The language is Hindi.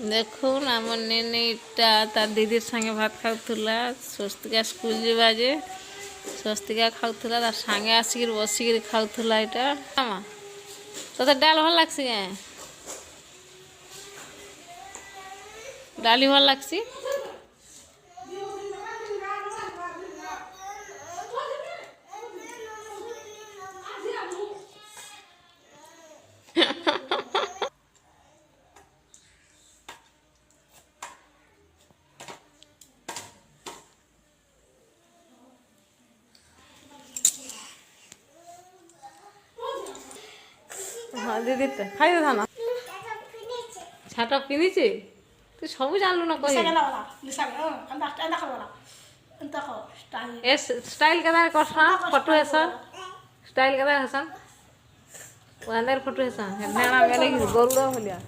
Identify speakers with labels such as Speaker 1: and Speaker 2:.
Speaker 1: देखुन आम नेनेटा तार दीदी संगे भात खाऊला स्वस्तिका स्कूल जीवा जे स्वस्तिका खाऊला तार संगे आसिक बसिक खाऊला यहाँ तो डाल भल लगसी क्या डाली भल लगसी हाँ दीदी खाई दे ना छाटा पिनीचे तू सब जानलु ना कही ए स्टाइल के दार करसा फोटो ऐसा स्टाइल के दार हसन वो अंदर फोटो ऐसा नेना मेले गरुड़ा भलिया